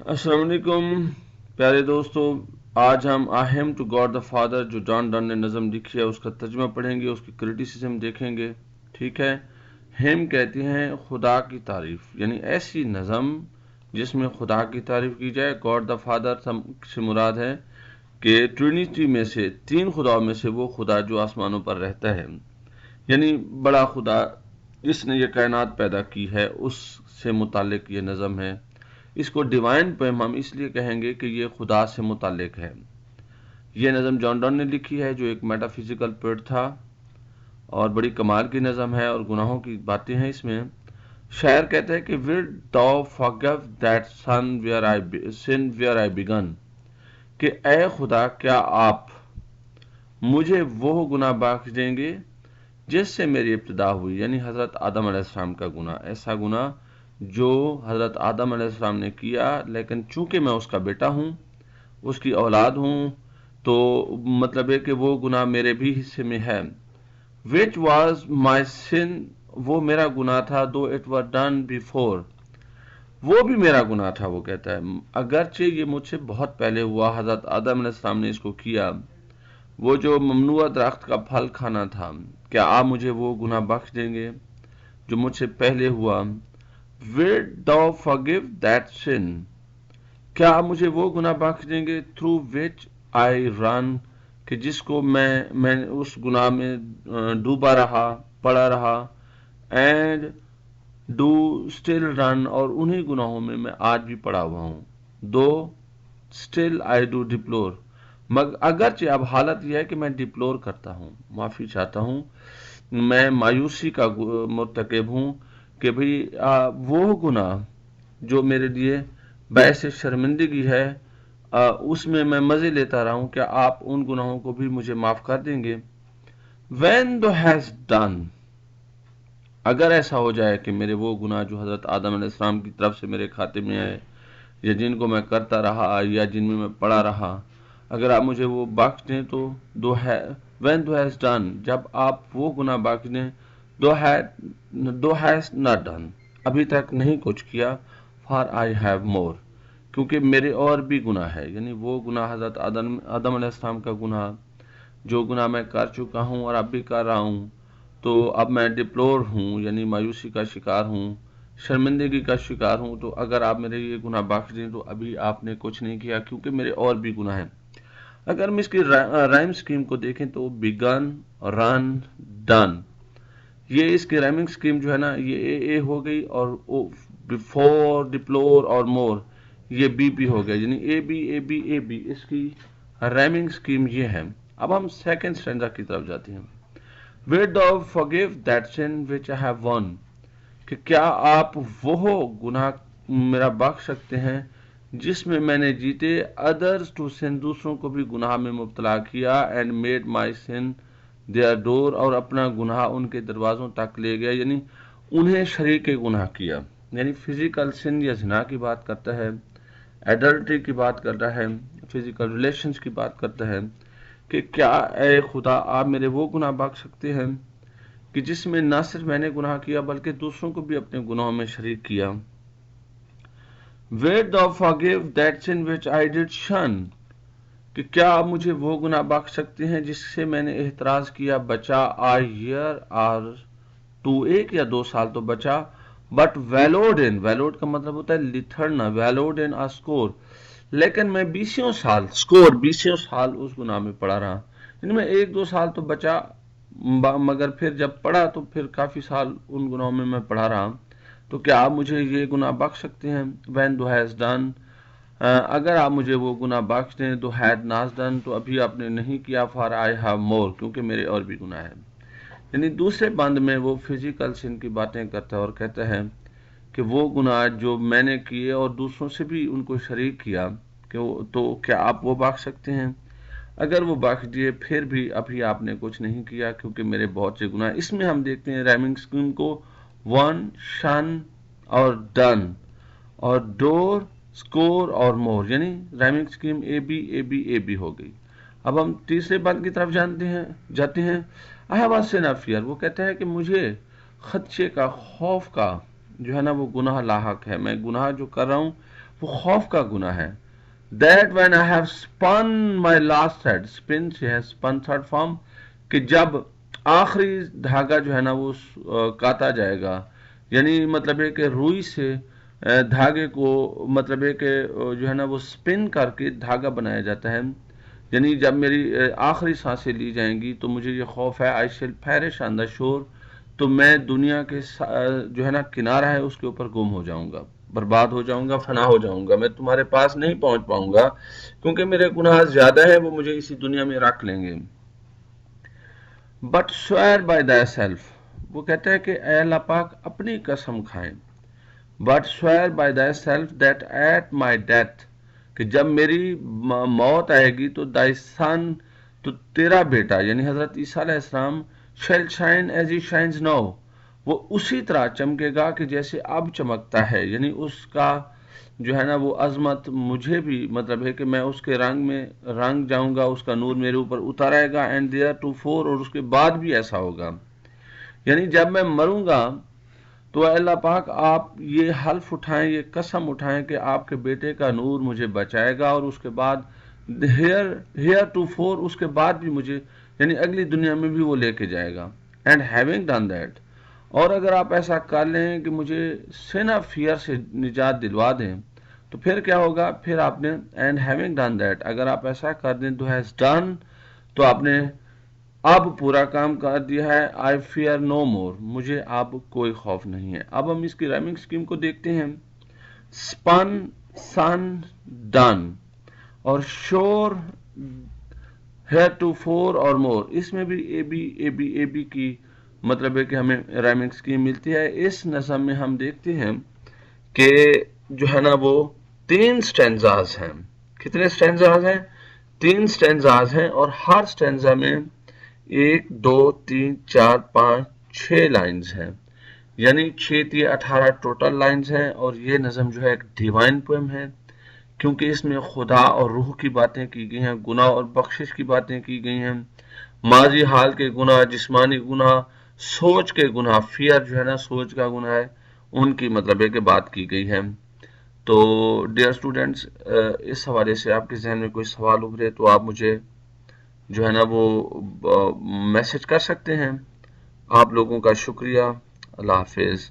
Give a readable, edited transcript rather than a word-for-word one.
अस्सलाम वालेकुम प्यारे दोस्तों। आज हम I am to God the father जो जॉन डन ने नज़म लिखी है उसका तर्जुमा पढ़ेंगे, उसकी क्रिटिसिज्म देखेंगे। ठीक है। हिम कहते हैं खुदा की तारीफ, यानी ऐसी नज़म जिसमें खुदा की तारीफ की जाए। गॉड द फादर से मुराद है कि ट्रिनिटी में से तीन खुदाओं में से वो खुदा जो आसमानों पर रहता है, यानी बड़ा खुदा जिसने ये कायनात पैदा की है, उससे मुतालिक ये नज़म है। इसको डिवाइन पोएम हम इसलिए कहेंगे कि ये खुदा से मुतालिक है। ये नज़म जॉन डन ने लिखी है जो एक मेटाफिजिकल पोएट था और बड़ी कमाल की नज़म है और गुनाहों की बातें हैं इसमें। शायर कहता है कि will thou forgive that sin where I begun, कि ऐ खुदा क्या आप मुझे वो गुनाह बख्श देंगे जिससे मेरी इब्तिदा हुई, यानी हज़रत आदम अलैहिस्सलाम का गुनाह, ऐसा गुनाह जो हज़रत आदम अलैहिस्सलाम ने किया, लेकिन चूंकि मैं उसका बेटा हूँ, उसकी औलाद हूँ, तो मतलब है कि वो गुनाह मेरे भी हिस्से में है। विच वॉज माई सिन, वो मेरा गुनाह था, दो इट वर डन बिफोर, वो भी मेरा गुनाह था। वो कहता है अगरचे ये मुझसे बहुत पहले हुआ, हज़रत आदम अलैहिस्सलाम ने इसको किया, वो जो ममनुआ दरख्त का फल खाना था, क्या आप मुझे वो गुनाह बख्श देंगे जो मुझसे पहले हुआ। Will thou forgive that sin, क्या आप मुझे वो गुनाह बख्श देंगे थ्रू विच आई रन, कि जिसको मैं उस गुनाह में डूबा रहा, पड़ा रहा। एंड डू स्टिल रन, और उन्हीं गुनाहों में मैं आज भी पड़ा हुआ हूँ। दो स्टिल आई डू डिप्लोर, मगर अगरचे अब हालत यह है कि मैं डिप्लोर करता हूँ, माफ़ी चाहता हूँ, मैं मायूसी का मुर्तकिब हूँ कि भाई वो गुनाह जो मेरे लिए बायस शर्मिंदगी है, उसमें मैं मज़े लेता रहा हूँ, क्या आप उन गुनाहों को भी मुझे माफ़ कर देंगे। When thou hast done, अगर ऐसा हो जाए कि मेरे वो गुनाह जो हज़रत आदम अलैहिस्सलाम की तरफ से मेरे खाते में आए, या जिनको मैं करता रहा या जिनमें मैं पड़ा रहा, अगर आप मुझे वो बख्श दें तो दो है व्हेन दो हैज डन, जब आप वो गुनाह बख्श दें, दो हैज नॉट डन, अभी तक नहीं कुछ किया, फॉर आई हैव मोर, क्योंकि मेरे और भी गुनाह है, यानी वो गुनाह हज़रत आदम अलैहिस्सलाम का गुनाह जो गुनाह मैं कर चुका हूँ और अब भी कर रहा हूँ, तो अब मैं डिप्लोर हूँ, यानी मायूसी का शिकार हूँ, शर्मिंदगी का शिकार हूँ। तो अगर आप मेरे ये गुनाह बख्श दें तो अभी आपने कुछ नहीं किया, क्योंकि मेरे और भी गुनाह हैं। अगर हम इसकी राइम स्कीम को देखें तो बिगन, रन, डन, ये इसकी राइमिंग स्कीम जो है ना, ये ए हो गई, और ओ बिफोर, डिप्लोर और मोर ये बी हो गया, यानी ए बी इसकी राइमिंग स्कीम ये है। अब हम सेकंड स्टैंजा की तरफ जाते हैं। Will thou forgive that sin which I have won, कि क्या आप वो गुनाह मेरा बख्श सकते हैं जिसमें मैंने जीते, अदर्स टू सिन, दूसरों को भी गुनाह में मुब्तला किया, and made my sin their door, और अपना गुनाह उनके दरवाज़ों तक ले गया, यानी उन्हें शरीक गुनाह किया, यानी फिजिकल सिन या जिना की बात करता है, एडल्ट्री की बात करता है, फिजिकल रिलेशंस की बात करता है, कि क्या ए खुदा आप मेरे वो गुनाह बख्श सकते हैं कि जिसमें न सिर्फ मैंने गुनाह किया बल्कि दूसरों को भी अपने गुनाहों में शरीक किया। Wilt thou forgive that sin which I did shun, कि क्या आप मुझे वो गुनाह बख्श सकते हैं जिससे मैंने एहतराज किया, बचा, आई ईयर आर टू, एक या 2 साल तो बचा, बट वैलोड इन, वैलोड का मतलब होता है लिथड़ना, वैलोड इन आ स्कोर, लेकिन मैं 20 साल स्कोर 20 साल उस गुनाह में पड़ा रहा, यानी मैं 1-2 साल तो बचा, मगर फिर जब पढ़ा तो फिर काफ़ी साल उन गुनाहों में मैं पढ़ा रहा। तो क्या आप मुझे ये गुनाह बख्श सकते हैं। वैन दो हैज़ डन, अगर आप मुझे वो गुनाह बख्श दें, दो हैड नाज डन, तो अभी आपने नहीं किया, फॉर आई हैव मोर, क्योंकि मेरे और भी गुनाह हैं। यानी दूसरे बंद में वो फिजिकल सिन की बातें करता है और कहता है कि वो गुनाह जो मैंने किए और दूसरों से भी उनको शरीक किया, कि तो क्या आप वो बख्श सकते हैं। अगर वो बख्श दिए फिर भी अभी आपने कुछ नहीं किया, क्योंकि मेरे बहुत से गुनाह। इसमें हम देखते हैं राइमिंग स्कीम को, वन, शन और डन, और डोर, स्कोर और मोर, यानी राइमिंग स्कीम ए बी हो गई। अब हम तीसरे बात की तरफ जाते हैं। I have a sin of fear, वो कहता है कि मुझे खदशे का, खौफ का जो है ना वो गुनाह लाहक है, मैं गुनाह जो कर रहा हूँ وہ خوف کا گناہ ہے. That when I have spun my last thread, spin she has spun third form, کہ جب آخری دھاگا جو ہے نا وہ کاتا جائے گا، یعنی مطلب ہے کہ روئی سے دھاگے کو مطلب ہے کہ جو ہے نا وہ سپن کر کے دھاگا بنایا جاتا ہے. یعنی جب میری آخری سانسیں لی جائیں گی تو مجھے یہ خوف ہے I shall perish on the shore، تو میں دنیا کے جو ہے نا کنارہ ہے اس کے اوپر گم ہو جاؤں گا، برباد ہو جاؤں گا، فنا ہو جاؤں گا، میں تمہارے پاس نہیں پہنچ پاؤں گا کیونکہ میرے گناہ زیادہ ہیں، وہ مجھے اسی دنیا میں رکھ لیں گے. But severe by thy self، وہ کہتا ہے کہ اے اللہ پاک اپنی قسم کھائیں. But severe by thy self that at my death، کہ جب میری موت آئے گی تو thy son، تو تیرا بیٹا یعنی حضرت عیسیٰ علیہ السلام shall shine as he shines now، وہ اسی طرح چمکے گا کہ جیسے اب چمکتا ہے، یعنی اس کا جو ہے نا وہ عظمت مجھے بھی مطلب ہے کہ میں اس کے رنگ میں رنگ جاؤں گا، اس کا نور میرے اوپر اتر آئے گا. اینڈ دیئر ٹو فور، اور اس کے بعد بھی ایسا ہوگا، یعنی جب میں مروں گا تو اللہ پاک آپ یہ حلف اٹھائیں، یہ قسم اٹھائیں کہ آپ کے بیٹے کا نور مجھے بچائے گا، اور اس کے بعد ہیئر ٹو فور، اس کے بعد بھی مجھے یعنی اگلی دنیا میں بھی وہ لے کے جائے گا. اینڈ ہیونگ ڈن دیٹ، اور اگر آپ ایسا کر لیں کہ مجھے سن آف فیئر سے نجات دلوا دیں تو پھر کیا ہوگا؟ پھر آپ نے اینڈ ہیونگ ڈن دیٹ، اگر آپ ایسا کر دیں تو ہیز ڈن، تو آپ نے اب پورا کام کر دیا ہے. آئی فیئر نو مور، مجھے اب کوئی خوف نہیں ہے. اب ہم اس کی رائمنگ اسکیم کو دیکھتے ہیں. اسپن، سن، ڈن، اور شور، ہیئر ٹو فور اور مور، اس میں بھی اے بی کی مطلب ہے کہ ہمیں رائمنگ اسکیم ملتی ہے. اس نظم میں ہم دیکھتے ہیں کہ جو ہے نا وہ 3 سٹینزاز ہیں. کتنے سٹینزاز ہیں؟ 3 سٹینزاز ہیں، اور ہر سٹینزا میں 1 2 3 4 5 6 لائنز ہیں، یعنی 6 18 ٹوٹل لائنز ہیں. اور یہ نظم جو ہے ایک ڈیوائن پوئم ہے کیونکہ اس میں خدا اور روح کی باتیں کی گئی ہیں، گناہ اور بخشش کی باتیں کی گئی ہیں، ماضی حال کے گناہ، جسمانی گناہ، سوچ کے گناہ، فیئر جو ہے نا سوچ کا گناہ ہے، ان کی مطلب ہے کہ بات کی گئی ہے. تو ڈیئر اسٹوڈنٹس، اس حوالے سے آپ کے ذہن میں کوئی سوال ابھرے تو آپ مجھے جو ہے نا وہ میسج کر سکتے ہیں. آپ لوگوں کا شکریہ. اللہ حافظ.